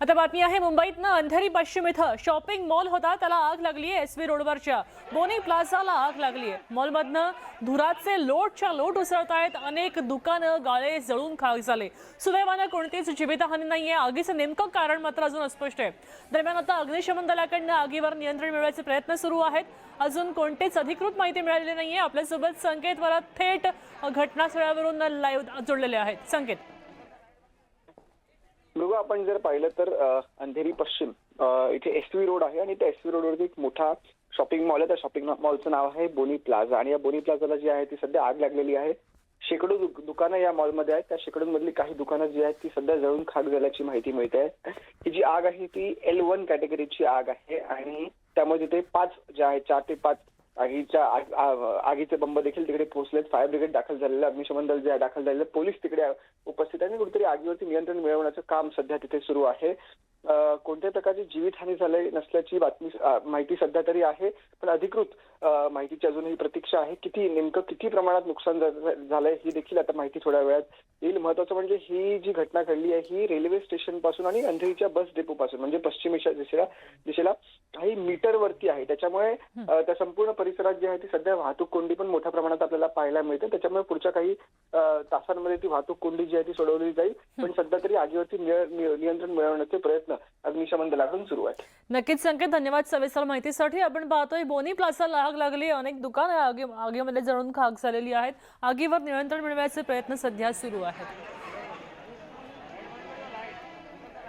आता बातमी आहे मुंबईतनं अंधेरी पश्चिम इथं शॉपिंग मॉल होता त्याला आग लागली आहे। एसवी रोडवरच्या बोनी प्लाझाला आग लागली आहे। मॉलमधनं धुराचे लोटच्या लोट उसळत आहेत। अनेक दुकानं गाळे जळून खाक झाले। सुदैवानं कोणतीच जीवितहानी नाहीये। आगीचं नेमकं कारण मात्र अजून अस्पष्ट आहे। दरम्यान आता अग्निशमन दलाकडनं आगीवर नियंत्रण मिळवण्याचे प्रयत्न सुरू आहेत। अजून कोणतीच अधिकृत माहिती मिळालेली नाहीये। आपल्यासोबत संकेत वरात थेट घटनास्थळावरून लाईव्ह जोडलेले आहेत। संकेत, मृग आपण जर पाहिलं तर अंधेरी पश्चिम इथे एसवी रोड आहे आणि त्या एसवी रोडवरती एक मोठा शॉपिंग मॉल आहे। त्या शॉपिंग मॉलचं नाव आहे बोनी प्लाझा आणि या बोनी प्लाझाला जी आहे ती सध्या आग लागलेली आहे। शेकडो दुकानं या मॉलमध्ये आहेत। त्या शेकडोंमधली काही दुकानं जी आहेत ती सध्या जळून खाक झाल्याची माहिती मिळते आहे। ही जी आग आहे ती L1 कॅटेगरीची आग आहे आणि त्यामध्ये ते 5 जे आहे 4 ते 5 आगीचे बंब देखील तिकडे पोहोचलेत। फायर ब्रिगेड दाखल झालेलं, अग्निशमन दल जे आहे दाखल झालेलं, पोलीस तिकडे उपस्थित आहे आणि कुठेतरी आगीवरती नियंत्रण मिळवण्याचं काम सध्या तिथे सुरू आहे। कोणत्याही प्रकारची जीवितहानी झाली नसल्याची माहिती सध्या तरी आहे, पण अधिकृत माहितीची अजूनही प्रतीक्षा आहे। किती प्रमाणात नुकसान झालंय ही देखील आता माहिती थोड्या वेळात येईल। महत्वाचं म्हणजे ही जी घटना घडली आहे ही रेल्वे स्टेशन पासून आणि अंधेरीच्या बस डेपो पासून म्हणजे पश्चिमेच्या दिशेला काही मीटर वरती आहे। त्याच्यामुळे त्या संपूर्ण परिसरात जी आहे ती सध्या वाहतूक कोंडी पण मोठ्या प्रमाणात आपल्याला पाहायला मिळते। त्याच्यामुळे पुढच्या काही तासांमध्ये ती वाहतूक कोंडी जी आहे ती सोडवली जाईल, पण सध्या तरी आगीवरती नियंत्रण मिळवण्याचे प्रयत्न अग्निशमन दलाकडून सुरू आहेत। नक्कीच संकेत, धन्यवाद सविस्तर माहितीसाठी। आपण पाहतोय बोनी प्लाझाला आग लागली, अनेक दुकानं आगीमध्ये जळून खाक झालेली आहेत। आगीवर नियंत्रण मिळवण्याचे प्रयत्न सध्या सुरू आहेत।